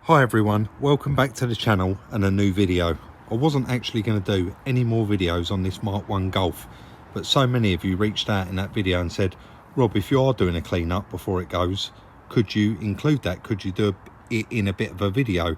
Hi everyone, welcome back to the channel and a new video. I wasn't actually going to do any more videos on this Mark 1 Golf, but so many of you reached out in that video and said, Rob, if you are doing a clean up before it goes, could you include that? Could you do it in a bit of a video?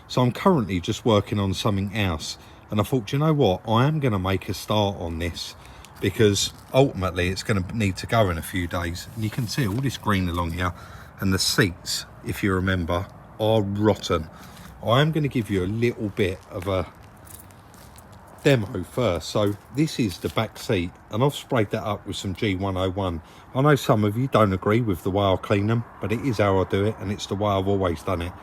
So I'm currently just working on something else, and I thought, you know what, I am going to make a start on this because ultimately it's going to need to go in a few days. And you can see all this green along here, and the seats, if you remember, are rotten. I am going to give you a little bit of a demo first. So this is the back seat, and I've sprayed that up with some G101. I know some of you don't agree with the way I clean them, but it is how I do it, and it's the way I've always done it.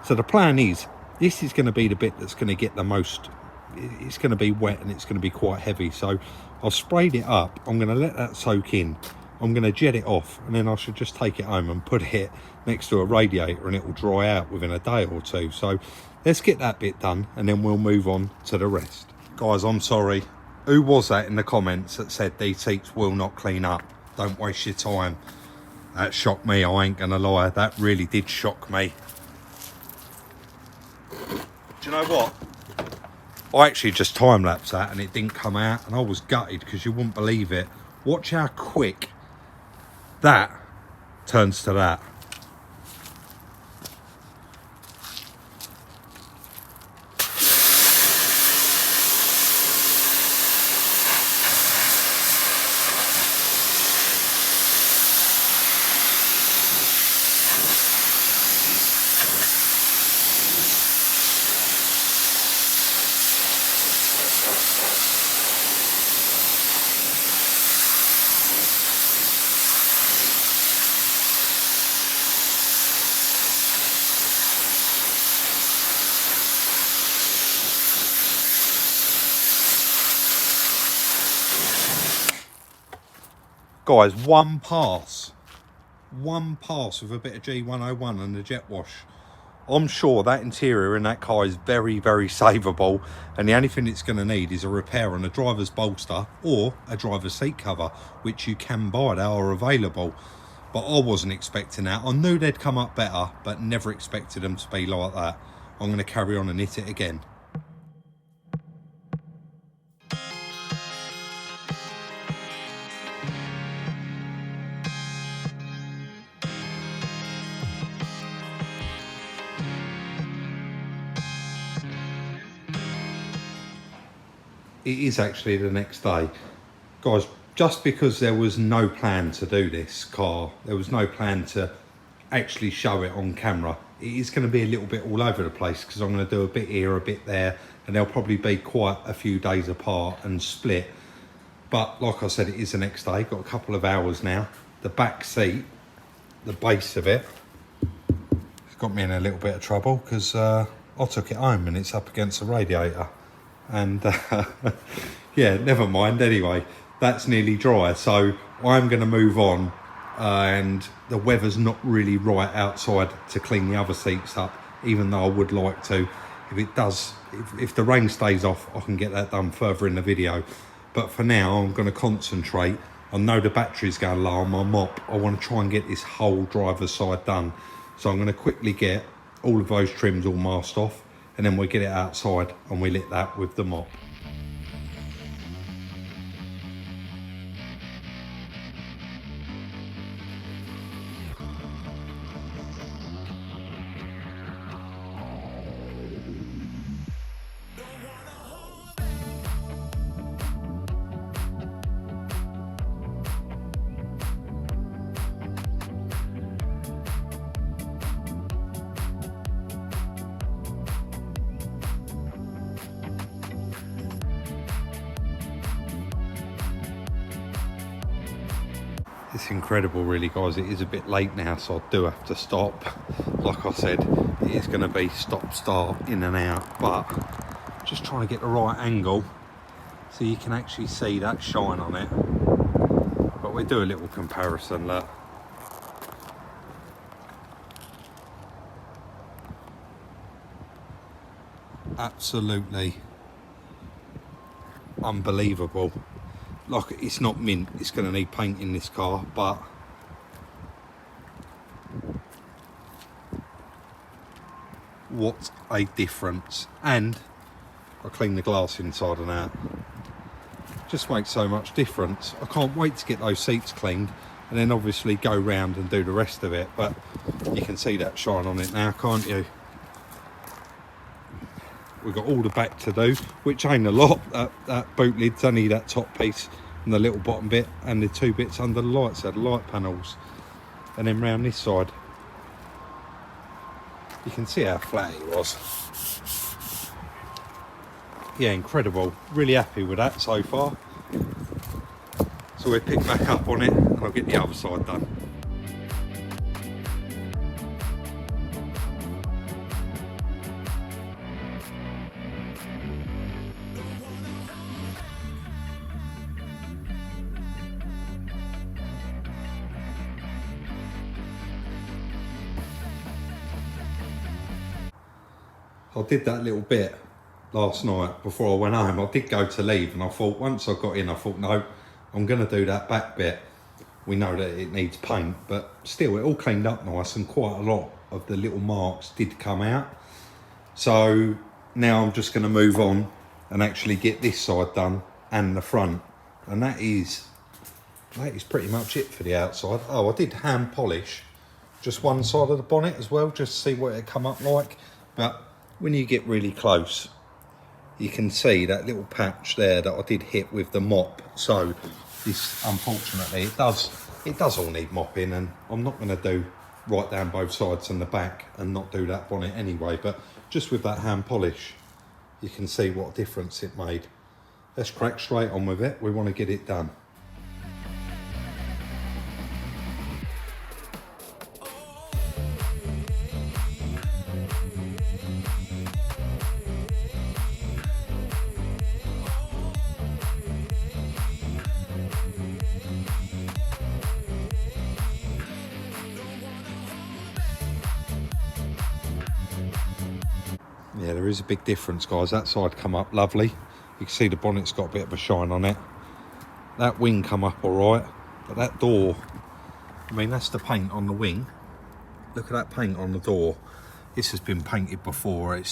So the plan is, this is going to be the bit that's going to get the most, it's going to be wet and it's going to be quite heavy. So I've sprayed it up, I'm going to let that soak in, I'm going to jet it off, and then I should just take it home and put it next to a radiator and it will dry out within a day or two. So let's get that bit done and then we'll move on to the rest. Guys, I'm sorry. Who was that in the comments that said these seats will not clean up? Don't waste your time. That shocked me, I ain't gonna lie. That really did shock me. Do you know what? I actually just time-lapsed that and it didn't come out, and I was gutted because you wouldn't believe it. Watch how quick that turns to that. Guys, one pass with a bit of G101 and the jet wash. I'm sure that interior in that car is very, very savable, and the only thing it's going to need is a repair on a driver's bolster or a driver's seat cover, which you can buy, they are available. But I wasn't expecting that. I knew they'd come up better, but never expected them to be like that. I'm going to carry on and hit it again. It is actually the next day. Guys, just because there was no plan to do this car, there was no plan to actually show it on camera, it is going to be a little bit all over the place because I'm going to do a bit here, a bit there, and they'll probably be quite a few days apart and split. But like I said, it is the next day, got a couple of hours now. The back seat, the base of it, it's got me in a little bit of trouble because I took it home and it's up against the radiator. And yeah, never mind. Anyway, that's nearly dry, so I'm going to move on, and the weather's not really right outside to clean the other seats up, even though I would like to. If it does, if the rain stays off, I can get that done further in the video, but for now I'm going to concentrate. I know the battery's going low on my mop. I want to try and get this whole driver's side done, so I'm going to quickly get all of those trims all masked off, and then we get it outside and we lit that with the mop. It's incredible really, guys. It is a bit late now, so I do have to stop. Like I said, it is going to be stop start, in and out, but just trying to get the right angle so you can actually see that shine on it. But we do a little comparison, look. Absolutely unbelievable. Like, it's not mint, it's going to need paint in this car, but what a difference. And I cleaned the glass inside and out. Just makes so much difference. I can't wait to get those seats cleaned and then obviously go round and do the rest of it. But you can see that shine on it now, can't you? We've got all the back to do, which ain't a lot. That boot lid's only that top piece and the little bottom bit and the two bits under the lights, so the light panels. And then round this side, you can see how flat it was. Yeah, incredible. Really happy with that so far. So we'll pick back up on it and I'll get the other side done. I did that little bit last night before I went home. I did go to leave and I thought, once I got in, I thought, no, I'm going to do that back bit. We know that it needs paint, but still it all cleaned up nice and quite a lot of the little marks did come out. So now I'm just going to move on and actually get this side done and the front. And that is pretty much it for the outside. Oh, I did hand polish just one side of the bonnet as well, just to see what it come up like. But when you get really close, you can see that little patch there that I did hit with the mop. So this, unfortunately, it does all need mopping, and I'm not going to do right down both sides and the back and not do that bonnet anyway. But just with that hand polish, you can see what difference it made. Let's crack straight on with it. We want to get it done. Yeah, there is a big difference, guys. That side come up lovely. You can see the bonnet's got a bit of a shine on it. That wing come up all right, but that door, I mean, that's the paint on the wing. Look at that paint on the door. This has been painted before. Do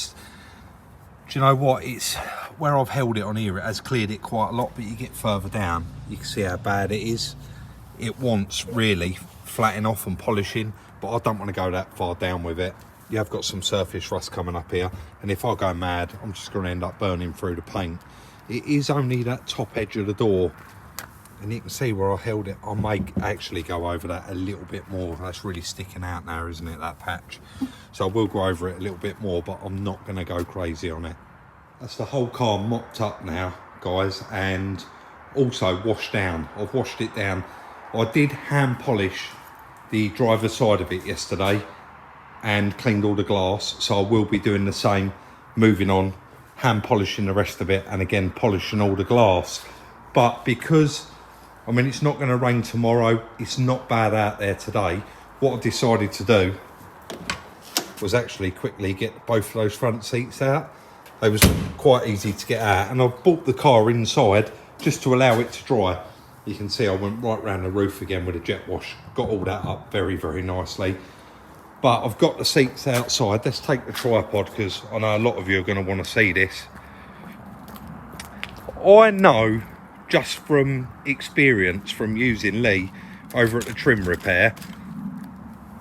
you know what? It's where I've held it on here, it has cleared it quite a lot, but you get further down, you can see how bad it is. It wants really flattening off and polishing, but I don't want to go that far down with it. You have got some surface rust coming up here, and if I go mad, I'm just going to end up burning through the paint. It is only that top edge of the door, and you can see where I held it. I may actually go over that a little bit more. That's really sticking out now, isn't it, that patch? So I will go over it a little bit more, but I'm not going to go crazy on it. That's the whole car mopped up now, guys, and also washed down. I've washed it down. I did hand polish the driver's side of it yesterday and cleaned all the glass, so I will be doing the same, moving on, hand polishing the rest of it, and again polishing all the glass. But because, I mean, it's not going to rain tomorrow, it's not bad out there today, what I decided to do was actually quickly get both of those front seats out. They was quite easy to get out, and I've brought the car inside just to allow it to dry. You can see I went right round the roof again with a jet wash, got all that up very, very nicely. But I've got the seats outside. Let's take the tripod, because I know a lot of you are going to want to see this. I know, just from experience from using Lee over at the trim repair,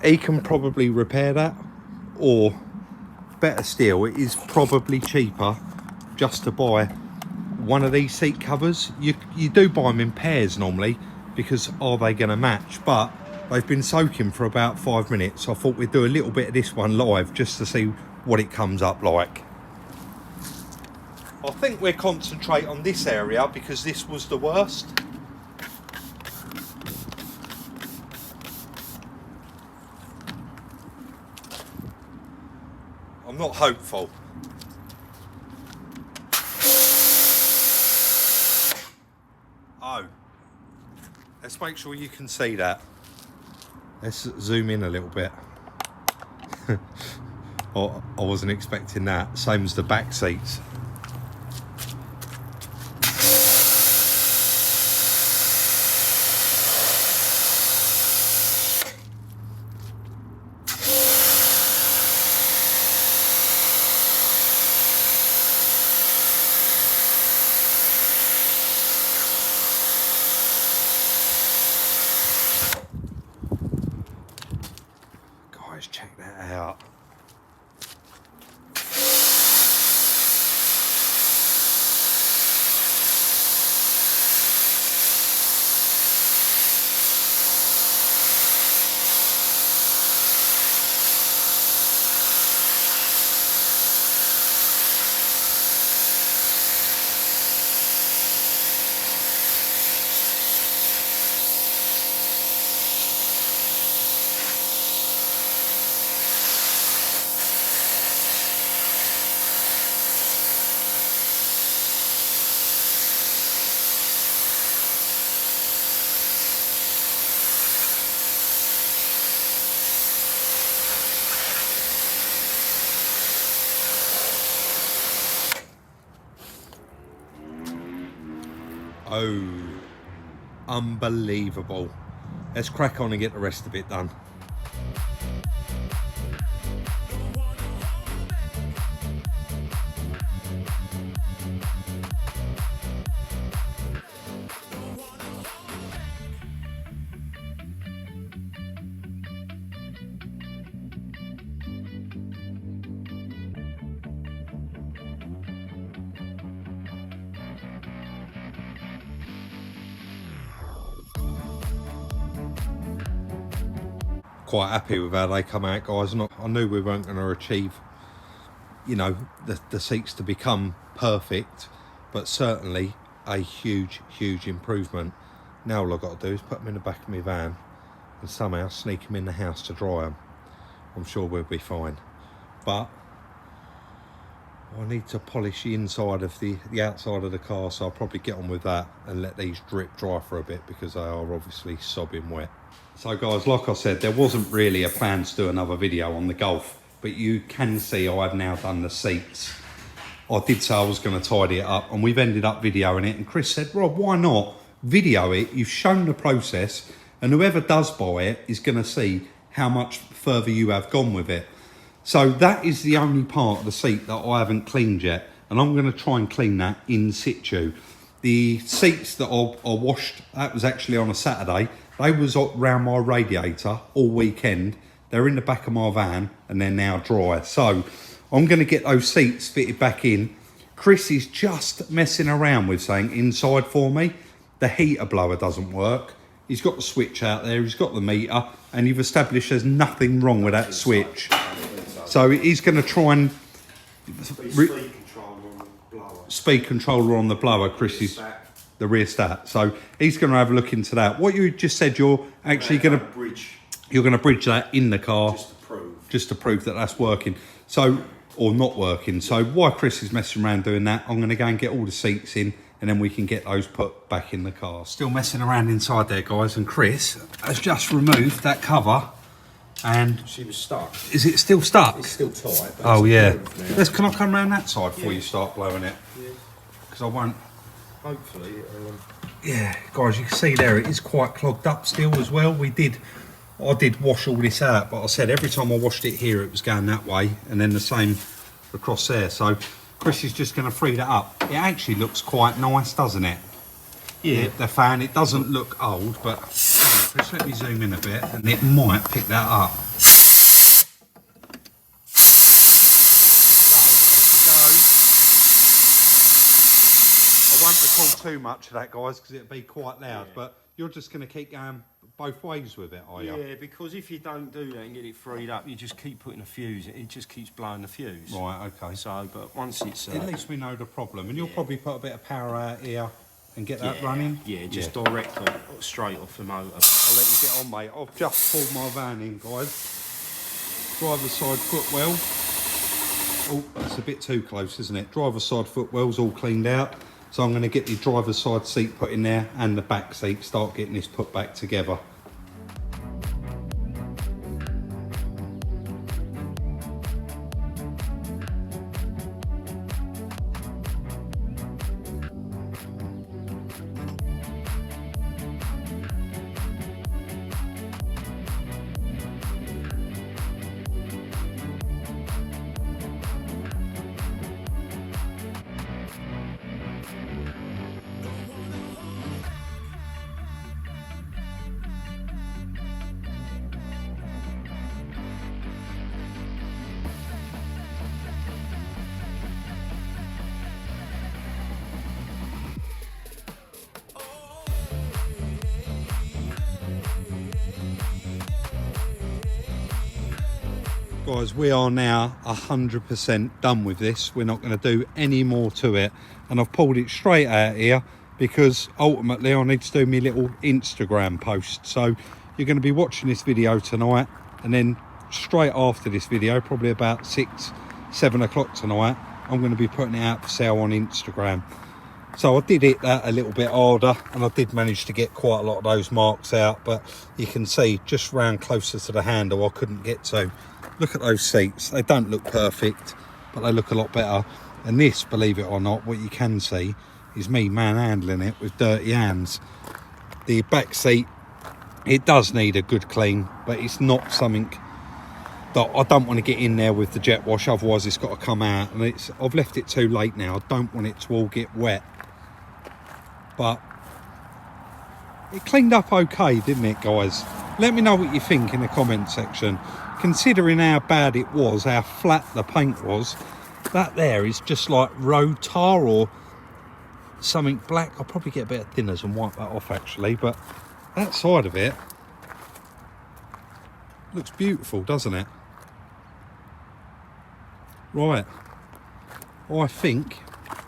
he can probably repair that, or better still, it is probably cheaper just to buy one of these seat covers. You do buy them in pairs normally, because are they going to match? But they've been soaking for about 5 minutes. I thought we'd do a little bit of this one live just to see what it comes up like. I think we'll concentrate on this area because this was the worst. I'm not hopeful. Oh, let's make sure you can see that. Let's zoom in a little bit. Oh, I wasn't expecting that. Same as the back seats. go. Unbelievable. Let's crack on and get the rest of it done. Quite happy with how they come out, guys. I knew we weren't going to achieve, you know, the seats to become perfect, but certainly a huge improvement. Now all I've got to do is put them in the back of my van and somehow sneak them in the house to dry them. I'm sure we'll be fine, but I need to polish the inside of the outside of the car, so I'll probably get on with that and let these drip dry for a bit, because they are obviously sobbing wet. So guys, like I said, there wasn't really a plan to do another video on the Golf, but you can see I've now done the seats. I did say I was going to tidy it up, and we've ended up videoing it, and Chris said, Rob, why not video it? You've shown the process, and whoever does buy it is going to see how much further you have gone with it. So that is the only part of the seat that I haven't cleaned yet, and I'm going to try and clean that in situ. The seats that I washed, that was actually on a Saturday. They was around my radiator all weekend. They're in the back of my van and they're now dry. So I'm going to get those seats fitted back in. Chris is just messing around with something inside for me. The heater blower doesn't work. He's got the switch out there, he's got the meter, and you've established there's nothing wrong with that switch. So he's going to try and... Speed controller on the blower, Chris is... The rheostat. So he's going to have a look into that. What you just said, you're actually going to bridge. You're going to bridge that in the car, just to prove that that's working. So, or not working. So while Chris is messing around doing that, I'm going to go and get all the seats in, and then we can get those put back in the car. Still messing around inside there, guys, and Chris has just removed that cover. And she was stuck. Is it still stuck? It's still tight. Oh yeah. Can I come around that side before you start blowing it? Because I won't. Hopefully yeah, guys, you can see there it is quite clogged up still as well. I did wash all this out, but I said every time I washed it here it was going that way, and then the same across there. So Chris is just going to free that up. It actually looks quite nice, doesn't it? Yeah, the fan, it doesn't look old, but Chris, let me zoom in a bit and it might pick that up. Too much of that, guys, because it'd be quite loud, but you're just going to keep going both ways with it, are you? Yeah, because if you don't do that and get it freed up, you just keep putting a fuse, it just keeps blowing the fuse. Right, okay. So, but once it's... at least we know the problem, and you'll probably put a bit of power out here and get that running. Yeah, just direct straight off the motor. I'll let you get on, mate. I've just pulled my van in, guys. Driver's side footwell. Oh, that's a bit too close, isn't it? Driver's side footwell's all cleaned out. So I'm going to get the driver's side seat put in there and the back seat, start getting this put back together. Guys, we are now 100% done with this. We're not going to do any more to it, and I've pulled it straight out here because ultimately I need to do my little Instagram post. So you're going to be watching this video tonight, and then straight after this video, probably about 6-7 o'clock tonight, I'm going to be putting it out for sale on Instagram. So I did hit that a little bit harder, and I did manage to get quite a lot of those marks out, but you can see just round closer to the handle I couldn't get to. Look at those seats. They don't look perfect, but they look a lot better. And this, believe it or not, what you can see is me manhandling it with dirty hands. The back seat, it does need a good clean, but it's not something that I don't want to get in there with the jet wash, otherwise it's got to come out. And I've left it too late now. I don't want it to all get wet. But it cleaned up okay, didn't it, guys? Let me know what you think in the comment section. Considering how bad it was, how flat the paint was, that there is just like road tar or something black. I'll probably get a bit of thinners and wipe that off actually, but that side of it looks beautiful, doesn't it? Right, I think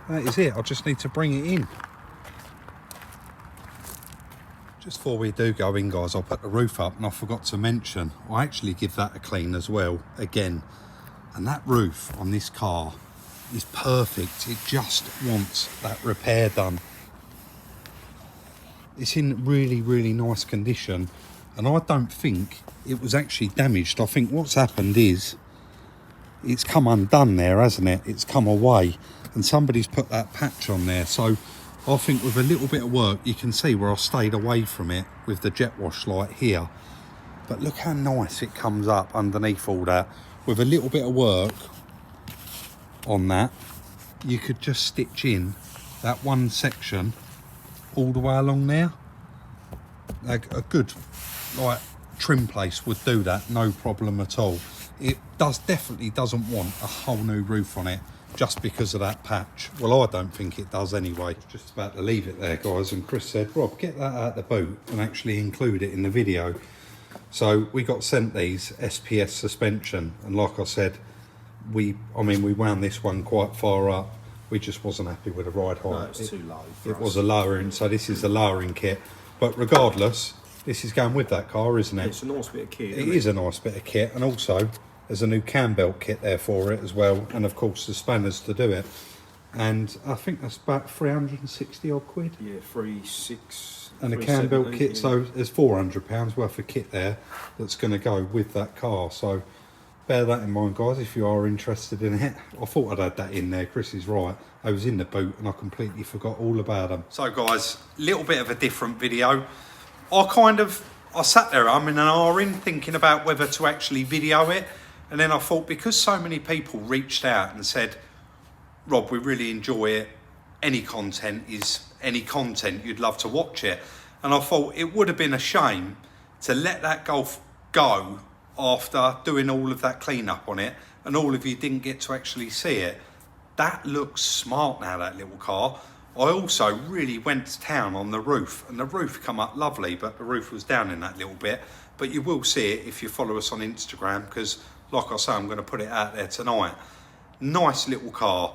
that is it. I just need to bring it in. Just before we do go in, guys, I'll put the roof up, and I forgot to mention, I actually give that a clean as well, again. And that roof on this car is perfect. It just wants that repair done. It's in really, really nice condition, and I don't think it was actually damaged. I think what's happened is it's come undone there, hasn't it? It's come away, and somebody's put that patch on there. So I think with a little bit of work, you can see where I stayed away from it with the jet wash light here. But look how nice it comes up underneath all that. With a little bit of work on that, you could just stitch in that one section all the way along there. Like a good like trim place would do that, no problem at all. It definitely doesn't want a whole new roof on it just because of that patch. Well, I don't think it does anyway. Just about to leave it there, guys, and Chris said, Rob, get that out the boot and actually include it in the video. So we got sent these SPS suspension, and like I said, we wound this one quite far up. We just wasn't happy with the ride height. No, it's too low. It was a lowering, so this is a lowering kit. But regardless, this is going with that car, isn't it? It's a nice bit of kit. It is a nice bit of kit, and also there's a new cam belt kit there for it as well, and of course the spanners to do it. And I think that's about 360 odd quid. Yeah, 3.6. And a cam belt kit, so there's £400 worth of kit there that's going to go with that car. So bear that in mind, guys, if you are interested in it. I thought I'd had that in there. Chris is right. I was in the boot and I completely forgot all about them. So guys, little bit of a different video. I sat there in an ahhing thinking about whether to actually video it. And then I thought, because so many people reached out and said, Rob, we really enjoy it. Any content is any content. You'd love to watch it. And I thought it would have been a shame to let that Golf go after doing all of that cleanup on it, and all of you didn't get to actually see it. That looks smart now, that little car. I also really went to town on the roof, and the roof come up lovely, but the roof was down in that little bit. But you will see it if you follow us on Instagram, because like I say, I'm going to put it out there tonight. Nice little car.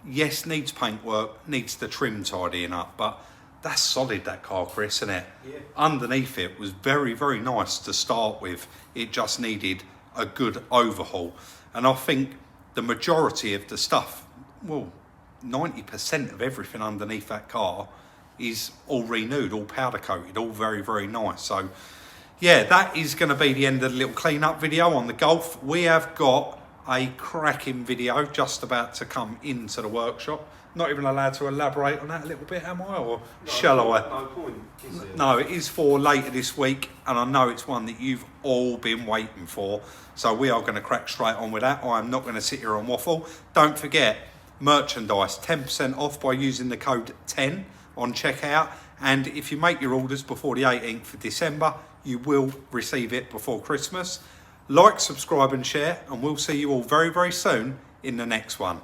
Yes, needs paintwork, needs the trim tidying up, but that's solid, that car, Chris, isn't it? Yeah. Underneath it was very, very nice to start with. It just needed a good overhaul. And I think the majority of the stuff, well, 90% of everything underneath that car is all renewed, all powder coated, all very, very nice. So yeah, that is going to be the end of the little cleanup video on the Golf. We have got a cracking video just about to come into the workshop. Not even allowed to elaborate on that a little bit, am I? Or shall I? No point, is it? No, it is for later this week, and I know it's one that you've all been waiting for. So we are going to crack straight on with that. I am not going to sit here and waffle. Don't forget, merchandise, 10% off by using the code 10 on checkout. And if you make your orders before the 18th of December, you will receive it before Christmas. Like, subscribe and share, and we'll see you all very, very soon in the next one.